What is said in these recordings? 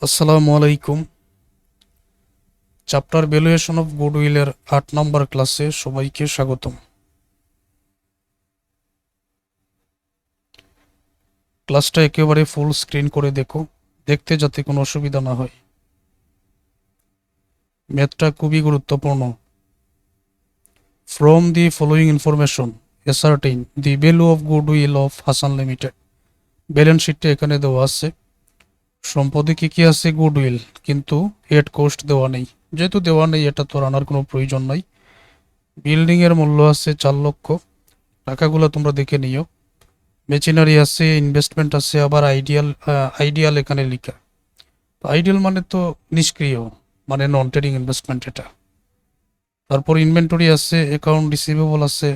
আসসালামু আলাইকুম। Chapter valuation of গুডউইলের 8 নম্বর ক্লাসে সবাইকে স্বাগতম। ক্লাসটা একেবারে ফুল স্ক্রিন করে দেখো, দেখতে যাতে কোনো অসুবিধা না হয়। ম্যাথটা খুবই গুরুত্বপূর্ণ। From the following information ascertain the value of goodwill of Hasan limited. Balance শিটটা এখানে দেওয়া আছে। সম্পদে কি কি আছে? গুডউইল, কিন্তু এট কোস্ট দেওয়া নেই। যেহেতু দেওয়া নেই, এটা তো আনার কোনো প্রয়োজন নাই। বিল্ডিং এর মূল্য আছে 4 লক্ষ। টাকাগুলো তোমরা দেখে নিও। মেশিনারি আছে, ইনভেস্টমেন্ট আছে, আবার আইডিয়াল এখানে লেখা। আইডিয়াল মানে তো নিষ্ক্রিয়, মানে নন ট্রেডিং ইনভেস্টমেন্ট এটা। তারপর ইনভেন্টরি আছে, অ্যাকাউন্ট রিসিভেবল আছে,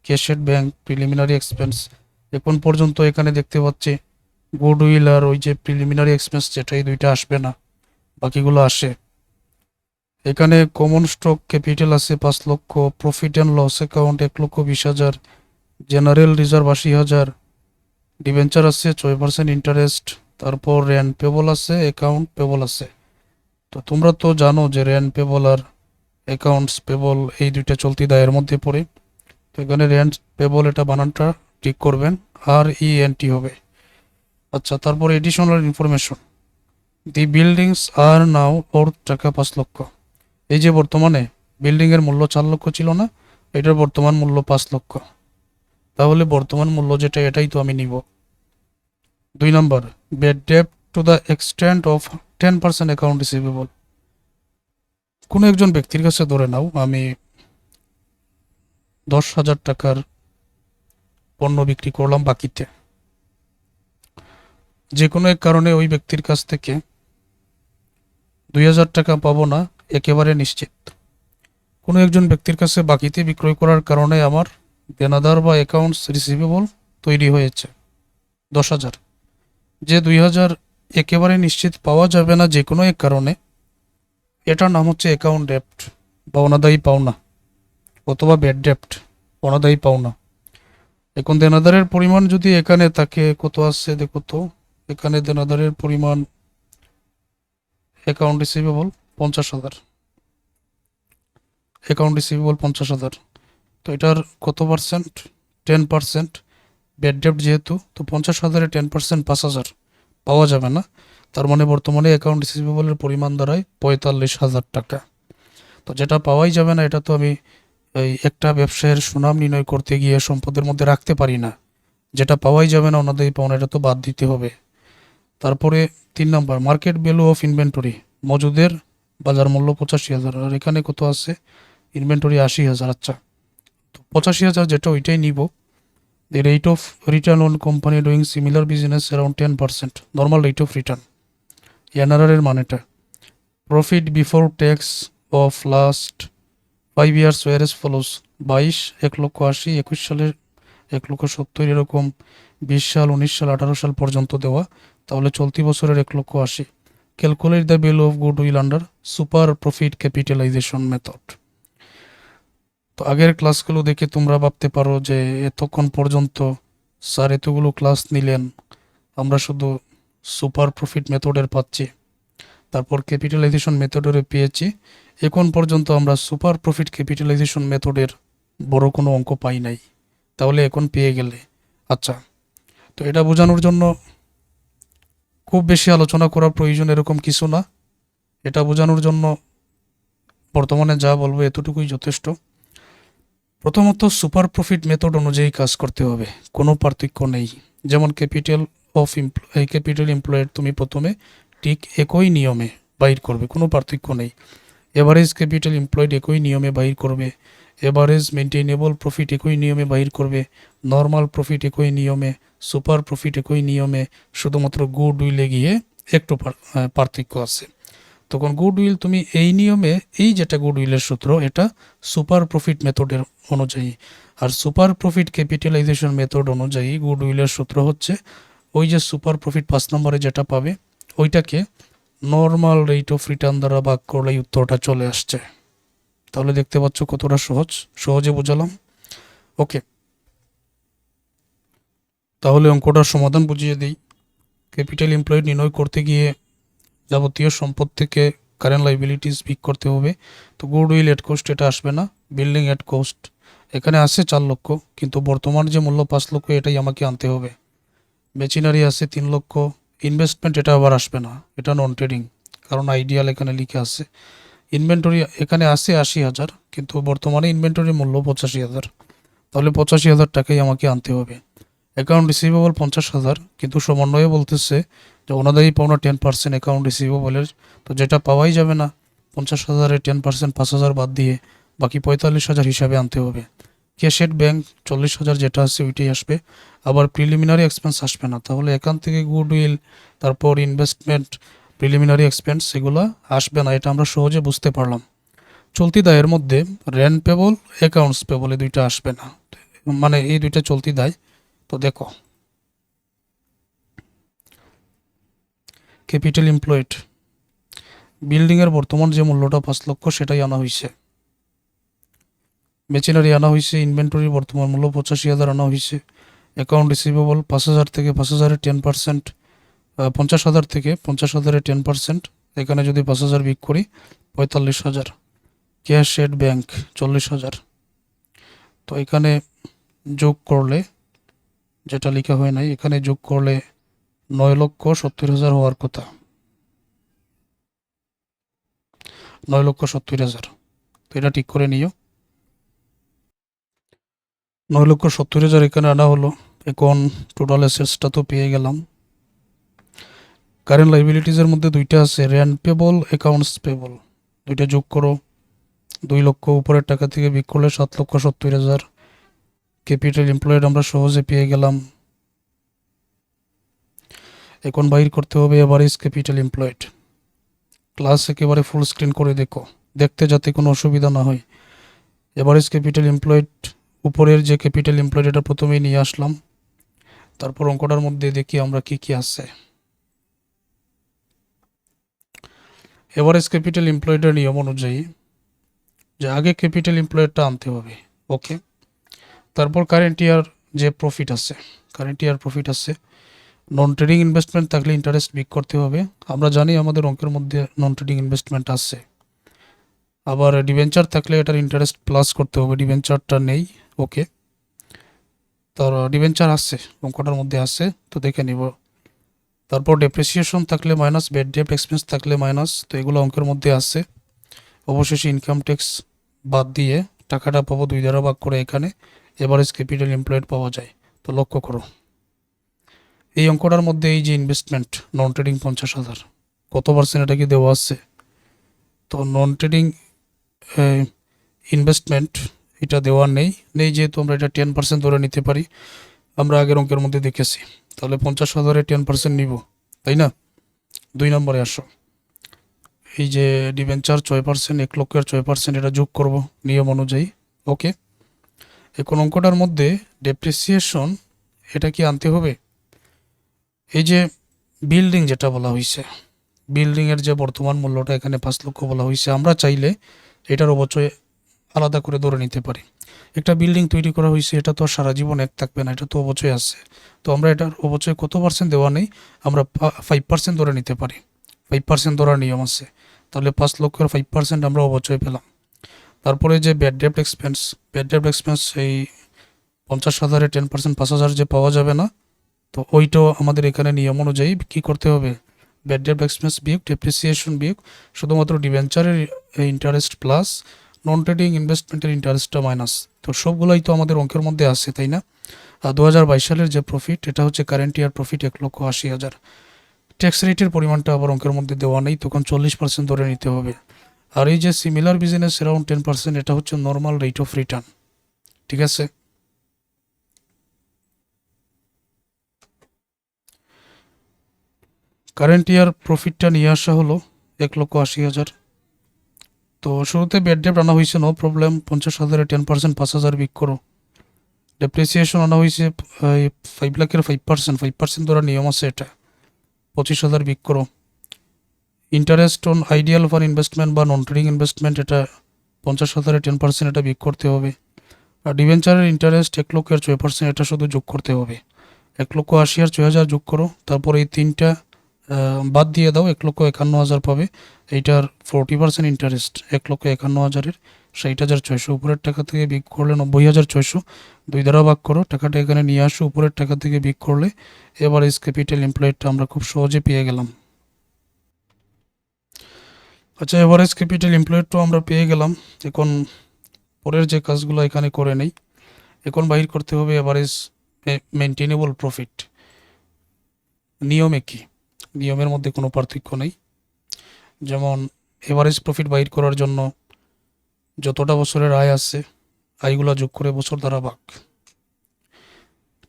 ক্যাশেড ব্যাংক, প্রিলিমিনারি এক্সপেন্স। এখন পর্যন্ত এখানে দেখতে পাচ্ছি গুডউইল আর ওই যে প্রিলিমিনারি এক্সপেন্স, যেটা এই দুইটা আসবে না, বাকিগুলো আসে। এখানে কমন স্টক ক্যাপিটাল আছে 5 lakh, profit and loss account 1,20,000, general reserve 80,000, debenture আছে 6% ইন্টারেস্ট, তারপর রেন্ট পেবল আছে, অ্যাকাউন্ট পেবল আছে। তো তোমরা তো জানো যে রেন্ট পেবল আর অ্যাকাউন্টস পেবল এই দুইটা চলতি দায়ের মধ্যে পড়ে। তো এখানে রেন্ট পেবল, এটা বানানটা ঠিক করবেন, RENT হবে। আচ্ছা, তারপর এডিশনাল ইনফরমেশন। দি বিল্ডিংস আর নাও অর্থ টাকা 5 লক্ষ। এই যে বর্তমানে বিল্ডিংয়ের মূল্য 4 লক্ষ ছিল না, এটার বর্তমান মূল্য 5 লক্ষ। তাহলে বর্তমান মূল্য যেটা, এটাই তো আমি নিব। 2 নম্বর, bad debt to the extent of 10% account receivable. কোনো একজন ব্যক্তির কাছে ধরে নাও আমি 10,000 টাকার পণ্য বিক্রি করলাম বাকিতে। যে কোনো এক কারণে ওই ব্যক্তির কাছ থেকে 2,000 টাকা পাবো না, একেবারে নিশ্চিত। কোনো একজন ব্যক্তির কাছে বাকিতে বিক্রয় করার কারণে আমার দেনাদার বা অ্যাকাউন্টস রিসিভেবল তৈরি হয়েছে 10,000। যে 2,000 একেবারে নিশ্চিত পাওয়া যাবে না যে কোনো এক কারণে, এটার নাম হচ্ছে অ্যাকাউন্ট ডেপ্ট বা অনাদায়ী পাওনা, অথবা ব্যাড ডেপ্ট, অনাদায়ী পাওনা। এখন দেনাদারের পরিমাণ যদি এখানে থাকে, কত আছে দেখো তো। এখানে দেনাদারের পরিমাণ অ্যাকাউন্ট রিসিভেবল 50,000, অ্যাকাউন্ট রিসিভেবল 50,000। তো এটার কত পার্সেন্ট? 10%। ব্যাড ডেপ্ট যেহেতু, তো 50,000-এ 10% 5,000 পাওয়া যাবে না। তার মানে বর্তমানে অ্যাকাউন্ট রিসিভেবলের পরিমাণ দাঁড়ায় 45,000 টাকা। তো যেটা পাওয়াই যাবে না, এটা তো আমি এই একটা ব্যবসায়ের সুনাম নির্ণয় করতে গিয়ে সম্পদের মধ্যে রাখতে পারি না। যেটা পাওয়াই যাবে না, অনাদায়ী পাওনা, এটা তো বাদ দিতে হবে। তারপরে 3 নম্বর, মার্কেট ভ্যালু অফ ইনভেন্টরি। মজুদের বাজার মূল্য 85,000, আর এখানে কত আছে? ইনভেন্টরি 80,000। আচ্ছা, তো 85,000 যেটা, ওইটাই নিব। The rate of return on company doing similar business around 10%, normal rate of return। NRR এর মানেটা, profit before tax of last 5 years were as follows. 22, 1,80,000, 21 সালের 1,70,000, এরকম 20 সাল, 19 সাল, 18 সাল পর্যন্ত দেওয়া। তাহলে চলতি বছরের 1,80,000। Calculate the value of goodwill under super profit capitalisation method. তো আগের ক্লাসগুলো দেখে তোমরা ভাবতে পারো যে এতক্ষণ পর্যন্ত স্যার এতগুলো ক্লাস নিলেন, আমরা শুধু সুপার প্রফিট মেথডের পাচ্ছি, তারপর ক্যাপিটালাইজেশন মেথডের পেয়েছি, এখন পর্যন্ত আমরা সুপার প্রফিট ক্যাপিটালাইজেশন মেথডের বড় কোনো অঙ্ক পাই নাই, তাহলে এখন পেয়ে গেলে। আচ্ছা, তো এটা বোঝানোর জন্য খুব বেশি আলোচনা করার প্রয়োজন এরকম কিছু না। এটা বোঝানোর জন্য বর্তমানে যা বলবো এতটুকুই যথেষ্ট। প্রথমত সুপার প্রফিট মেথড অনুযায়ী কাজ করতে হবে, কোনো পার্থক্য নেই। যেমন ক্যাপিটাল এমপ্লয়েড তুমি প্রথমে ঠিক একই নিয়মে বাইর করবে, কোনো পার্থক্য নেই। এভারেজ ক্যাপিটাল এমপ্লয়েড একই নিয়মে বাইর করবে, এভারেজ মেনটেনেবল প্রফিট একই নিয়মে বাইর করবে, নর্মাল প্রফিট একই নিয়মে, সুপার প্রফিট একই নিয়মে। শুধুমাত্র গুড উইলে গিয়ে একটু পার্থক্য আছে। তখন গুড উইল তুমি এই নিয়মে, এই যেটা গুড উইলের সূত্র, এটা সুপার প্রফিট মেথডের অনুযায়ী। আর সুপার প্রফিট ক্যাপিটালাইজেশন মেথড অনুযায়ী গুড উইলের সূত্র হচ্ছে ওই যে সুপার প্রফিট 5 নম্বরে যেটা পাবে, ওইটাকে নর্মাল রেট অফ রিটার্ন দ্বারা ভাগ করলেই উত্তরটা চলে আসছে। তাহলে দেখতে পাচ্ছ কতটা সহজে বোঝালাম। ওকে, তাহলে অঙ্কটার সমাধান বুঝিয়ে দিই। ক্যাপিটাল এমপ্লয়েড নির্ণয় করতে গিয়ে যাবতীয় সম্পদ থেকে কারেন্ট লাইবিলিটিস বিক করতে হবে। তো গুডউইল এট কোস্ট এটা আসবে না। বিল্ডিং এট কোস্ট এখানে আছে 4 লক্ষ, কিন্তু বর্তমান যে মূল্য 5 লক্ষ এটাই আমাকে আনতে হবে। মেশিনারি আছে 3 লক্ষ। ইনভেস্টমেন্ট এটা আবার আসবে না, এটা নন ট্রেডিং, কারণ আইডিয়াল এখানে লিখে আছে। ইনভেন্টরি এখানে আছে 80,000, কিন্তু বর্তমানে ইনভেন্টরির মূল্য 85,000, তাহলে 85,000 টাকাই আমাকে আনতে হবে। অ্যাকাউন্ট রিসিভেবল 50,000, কিন্তু সমন্বয়ে বলতেছে যে ওনাদেরই পাওনা 10% অ্যাকাউন্ট রিসিভেবলের, তো যেটা পাওয়াই যাবে না 50,000-এর 10% 5,000 বাদ দিয়ে বাকি 45,000 হিসাবে আনতে হবে। ক্যাশ এট ব্যাংক 40,000 যেটা আছে ওইটাই আসবে, আবার প্রিলিমিনারি এক্সপেন্স আসবে না, তাহলে এখান থেকে গুডউইল, তারপর ইনভেস্টমেন্ট, প্রিলিমিনারি এক্সপেন্স এগুলো আসবে না, এটা আমরা সহজে বুঝতে পারলাম। চলতি দায়ের মধ্যে রেন্ট পেবল, অ্যাকাউন্টস পেবল এই দুইটা আসবে না, মানে এই দুইটা চলতি দায়। তো দেখো, ক্যাপিটাল এমপ্লয়েড, বিল্ডিংয়ের বর্তমান যে মূল্যটা 5 লক্ষ সেটাই আনা হয়েছে। মেশিনারি আনা হয়েছে, ইনভেন্টরির বর্তমান মূল্য 85,000 আনা হয়েছে। অ্যাকাউন্ট রিসিভেবল 5,000 থেকে 5,000-এর 10%, 50,000 থেকে 50,000-এর 10%, এখানে যদি 5,000 বিক করি 45,000। ক্যাশ এট ব্যাংক 40,000, তো এখানে যোগ করলে, যেটা লেখা হয় নাই এখানে, যোগ করলে 9,70,000 হওয়ার কথা, 9,70,000। তো এটা ঠিক করে নিও, 9,70,000 এখানে আনা হলো। এখন টোটাল অ্যাসেটসটা তো পেয়ে গেলাম। কারেন্ট লাইবিলিটিসের মধ্যে দুইটা আছে, রেন্ট পেবল, অ্যাকাউন্টস পেবল, দুইটা যোগ করো। 2 লক্ষ উপরের টাকা থেকে বিক করলে 7,70,000। ক্যাপিটাল এমপ্লয়েড আমরা সহজে পেয়ে গেলাম। এখন বাইর করতে হবে এভারেজ ক্যাপিটাল এমপ্লয়েড। ক্লাস একেবারে ফুল স্ক্রিন করে দেখো, দেখতে যাতে কোনো অসুবিধা না হয়। এভারেজ ক্যাপিটাল এমপ্লয়েড, উপরের যে ক্যাপিটাল এমপ্লয়েড এটা প্রথমেই নিয়ে আসলাম, তারপর অঙ্কটার মধ্যে দেখি আমরা কি কি আছে। এভারেজ ক্যাপিটাল এমপ্লয়েডের নিয়ম অনুযায়ী যে আগে ক্যাপিটাল এমপ্লয়েডটা আনতে হবে, ওকে। তারপর কারেন্ট ইয়ার যে প্রফিট আছে, কারেন্ট ইয়ার প্রফিট আছে। নন ট্রেডিং ইনভেস্টমেন্ট থাকলে ইন্টারেস্ট বিক করতে হবে, আমরা জানি আমাদের অঙ্কের মধ্যে নন ট্রেডিং ইনভেস্টমেন্ট আছে। আবার ডিবেঞ্চার থাকলে এটার ইন্টারেস্ট প্লাস করতে হবে, ডিবেঞ্চারটা নেই, ওকে। তার ডিবেঞ্চার আছে অঙ্কটার মধ্যে আছে, তো দেখে নিব। তারপর ডেপ্রিসিয়েশন থাকলে মাইনাস, ব্যাড ডেট এক্সপেন্স থাকলে মাইনাস, তো এগুলো অঙ্কের মধ্যে আছে। অবশেষে ইনকাম ট্যাক্স বাদ দিয়ে টাকাটা পাবো 2 দ্বারা ভাগ করে, এখানে এভারেজ ক্যাপিটাল এমপ্লয়েড পাওয়া যায়। তো লক্ষ্য করো এই অঙ্কটার মধ্যে এই যে ইনভেস্টমেন্ট নন ট্রেডিং 50,000, কত পার্সেন্ট এটা কি দেওয়া আছে? তো নন ট্রেডিং ইনভেস্টমেন্ট এটা দেওয়া নেই, যেহেতু আমরা এটা 10% ধরে নিতে পারি, আমরা আগের অঙ্কের মধ্যে দেখেছি। তাহলে 50,000-এ 10% নিব, তাই না? 2 নম্বরে আসো, এই যে ডিবেঞ্চার 6%, 1 লক্ষের 6% এটা যোগ করব নিয়ম অনুযায়ী, ওকে। এখন অঙ্কটার মধ্যে ডেপ্রিসিয়েশন এটা কি আনতে হবে? এই যে বিল্ডিং যেটা বলা হয়েছে, বিল্ডিংয়ের যে বর্তমান মূল্যটা এখানে 5 লক্ষ বলা হয়েছে, আমরা চাইলে এটার অবচয় আলাদা করে ধরে নিতে পারি। একটা বিল্ডিং তৈরি করা হয়েছে, এটা তো সারা জীবন এক থাকবে না, এটা তো অবচয় আছে। তো আমরা এটার অবচয় কত পার্সেন্ট দেওয়া নেই, আমরা 5% ধরে নিতে পারি, 5% ধরার নিয়ম আছে। তাহলে 5 লক্ষের 5% আমরা অবচয় পেলাম। তারপরে যে bad date expense, bad date expense এই 50,000-এ 10% 5,000 যে পাওয়া যাবে না, তো ওইটাও আমাদের এখানে নিয়ম অনুযায়ী কী করতে হবে, ব্যাড ডেট এক্সপেন্স বিয়োগ ডেপ্রিসিয়েশন বিয়োগ শুধুমাত্র ডিবেঞ্চারের ইন্টারেস্ট প্লাস নন ট্রেডিং ইনভেস্টমেন্টের ইন্টারেস্টটা মাইনাস। তো সবগুলোই তো আমাদের অঙ্কের মধ্যে আছে, তাই না? 2022 সালের যে প্রফিট এটা হচ্ছে কারেন্ট ইয়ার প্রফিট 1,80,000। ট্যাক্স রেটের পরিমাণটা আবার অঙ্কের মধ্যে দেওয়া নেই, তখন 40% ধরে নিতে হবে। আর এই যে সিমিলার বিজনেস অ্যারাউন্ড 10%, এটা হচ্ছে নর্মাল রেট অফ রিটার্ন, ঠিক আছে। কারেন্ট ইয়ার প্রফিটটা নিয়ে আসা হলো 1,80,000। তো শুরুতে ব্যাড ডেট আনা হয়েছে, নো প্রবলেম, 50,000-এ 10% 5,000 বিক করো। ডেপ্রিসিয়েশন আনা হয়েছে 5 লাখের 5% ধরার নিয়ম আছে, এটা 25,000 বিক করো। Interest on ideal for investment বা নন ট্রেডিং ইনভেস্টমেন্ট এটা 50,000-এ 10% এটা বিক করতে হবে। আর ডিবেঞ্চারের ইন্টারেস্ট 1 লক্ষের 6%, এটা শুধু যোগ করতে হবে। 1,80,000 আর 6,000 যোগ করো, তারপর এই তিনটা বাদ দিয়ে দাও, 1,51,000 পাবে। এইটার 40% ইন্টারেস্ট 1,51,000-এর 60,600, উপরের টাকা থেকে বিয়োগ করলে 90,600, 2 দ্বারা ভাগ করো, টাকাটা এখানে নিয়ে আসো, উপরের টাকা থেকে বিয়োগ করলে এভারেজ ক্যাপিটাল এমপ্লয়েডটা আমরা খুব সহজে পেয়ে গেলাম। আচ্ছা, এভারেজ ক্যাপিটাল এমপ্লয়েডটাও আমরা পেয়ে গেলাম। এখন পরের যে কাজগুলো এখানে করে নেই। এখন বাহির করতে হবে এভারেজ মেনটেনেবল প্রফিট। নিয়মে কি? নিয়মের মধ্যে কোনো পার্থক্য নেই। যেমন এভারেজ প্রফিট বাহির করার জন্য যতটা বছরের আয় আছে, আয়গুলো যোগ করে বছর দ্বারা ভাগ,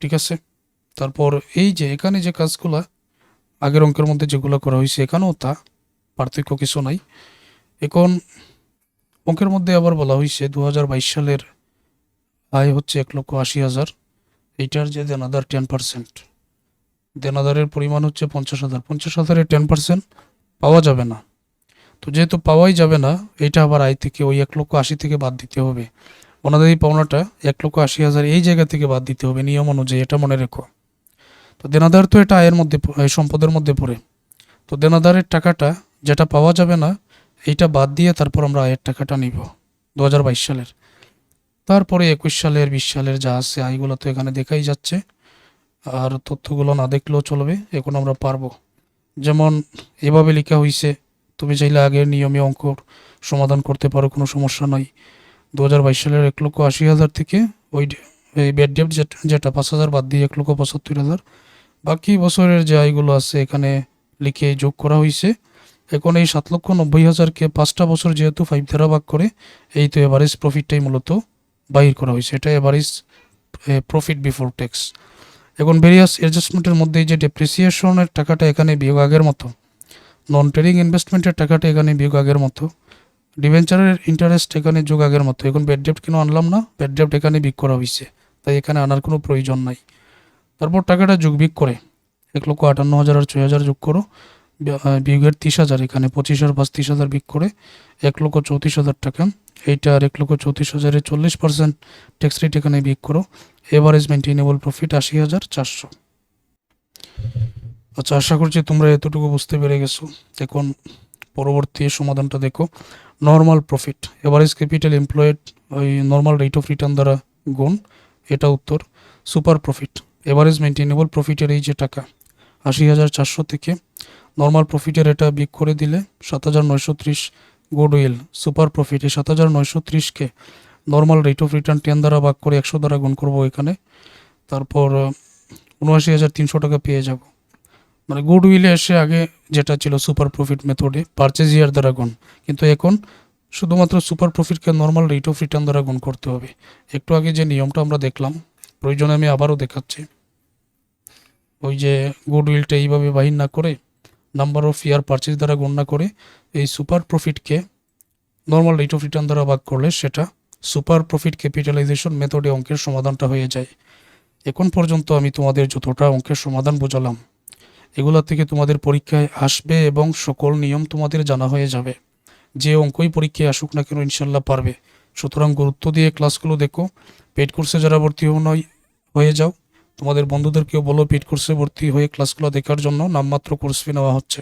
ঠিক আছে? তারপর এই যে এখানে যে কাজগুলা আগের অঙ্কের মধ্যে যেগুলো করা হয়েছে, এখানেও তা, পার্থক্য কিছু নাই। এখন অঙ্কের মধ্যে আবার বলা হয়েছে 2022 সালের আয় হচ্ছে 1,80,000। এইটার যে দেনাদার 10%, দেনাদারের পরিমাণ হচ্ছে 50,000। 50,000-এর 10% পাওয়া যাবে না। তো যেহেতু পাওয়াই যাবে না, এইটা আবার আয় থেকে ওই 1,80,000 থেকে বাদ দিতে হবে। ওনাদের এই পাওনাটা 1,80,000 এই জায়গা থেকে বাদ দিতে হবে নিয়ম অনুযায়ী, এটা মনে রেখো। তো দেনাদার তো এটা আয়ের মধ্যে, সম্পদের মধ্যে পড়ে। তো দেনাদারের টাকাটা যেটা পাওয়া যাবে না, এইটা বাদ দিয়ে তারপর আমরা আয়ের টাকাটা নিব 2022 সালের। তারপরে 21 সালের, 20 সালের যা আছে আয়গুলো তো এখানে দেখাই যাচ্ছে, আর তথ্যগুলো না দেখলেও চলবে। এখন আমরা পারবো। যেমন এভাবে লেখা হয়েছে, তুমি চাইলে আগের নিয়মে অঙ্ক সমাধান করতে পারো, কোনো সমস্যা নাই। 2022 সালের 1,80,000 থেকে ওই এই ব্যাড ডেট যেটা 5,000 বাদ দিয়ে 1,75,000, বাকি বছরের যে আয়গুলো আছে এখানে লিখে যোগ করা হয়েছে। এখন এই 7,90,000-কে 5টা বছর যেহেতু 5 দ্বারা ভাগ করে, এই তো এভারেজ প্রফিটটাই মূলত বাহির করা হয়েছে। এটা এভারেজ প্রফিট বিফোর ট্যাক্স। এখন ভেরিয়াস অ্যাডজাস্টমেন্টের মধ্যে এই যে ডেপ্রিসিয়েশনের টাকাটা এখানে বিয়োগ আগের মতো, নন ট্রেডিং ইনভেস্টমেন্টের টাকাটা এখানে বিয়োগ আগের মতো, ডিবেঞ্চারের ইন্টারেস্ট এখানে যোগ আগের মতো। এখন ব্যাড ডেপ্ট কেন আনলাম না? ব্যাড ডেপ্ট এখানে বিয়োগ করা হয়েছে, তাই এখানে আনার কোনো প্রয়োজন নাই। তারপর টাকাটা যোগ বিয়োগ করে 1,58,000 আর 6,000 যোগ করো, বিয়োগের 30,000, এখানে 25,000 + 30,000 বিয়োগ করে 1,34,000 টাকা। এইটা আর 1,34,000-এর 40% ট্যাক্স রেট এখানে বিয়োগ করো, এভারেজ মেনটেনেবল প্রফিট 80,400। আচ্ছা, আশা করছি তোমরা এতটুকু বুঝতে পেরে গেছো। এখন পরবর্তী সমাধানটা দেখো। Normal profit average capital employed ওই নর্মাল রেট অফ রিটার্ন দ্বারা গুণ, এটা উত্তর। সুপার প্রফিট এভারেজ মেনটেনেবল প্রফিটের এই যে টাকা 80,400 থেকে নর্মাল প্রফিটের এটা বিয়োগ করে দিলে 7,930। গুডউইল সুপার প্রফিট, এই 7,930-কে নর্মাল রেট অফ রিটার্ন 10 দ্বারা ভাগ করে 100 দ্বারা গুণ করবো এখানে। তারপর 79,300 টাকা পেয়ে যাব। মানে গুডউইলে এসে আগে যেটা ছিল সুপার প্রফিট মেথডে পারচেজ ইয়ার দ্বারা গুণ, কিন্তু এখন শুধুমাত্র সুপার প্রফিটকে নর্মাল রেট অফ রিটার্ন দ্বারা গুণ করতে হবে। একটু আগে যে নিয়মটা আমরা দেখলাম, প্রয়োজনে আমি আবারও দেখাচ্ছি। ওই যে গুডউইলটা এইভাবে বাহির না করে, নাম্বার অফ ইয়ার পারচেজ দ্বারা গুণ না করে, এই সুপার প্রফিটকে নর্মাল রেট অফ রিটার্ন দ্বারা ভাগ করলে সেটা সুপার প্রফিট ক্যাপিটালাইজেশন মেথডে অঙ্কের সমাধানটা হয়ে যায়। এখন পর্যন্ত আমি তোমাদের যতটা অঙ্কের সমাধান বোঝালাম, এগুলা থেকে তোমাদের পরীক্ষায় আসবে এবং সকল নিয়ম তোমাদের জানা হয়ে যাবে। যে অঙ্কই পরীক্ষায় আসুক না কেন ইনশাল্লাহ পারবে। সুতরাং গুরুত্ব দিয়ে ক্লাসগুলো দেখো। পেড কোর্সে যারা ভর্তি হয়ে যাও, তোমাদের বন্ধুদেরকেও বলো পেড কোর্সে ভর্তি হয়ে ক্লাসগুলো দেখার জন্য। নামমাত্র কোর্স ফি নেওয়া হচ্ছে।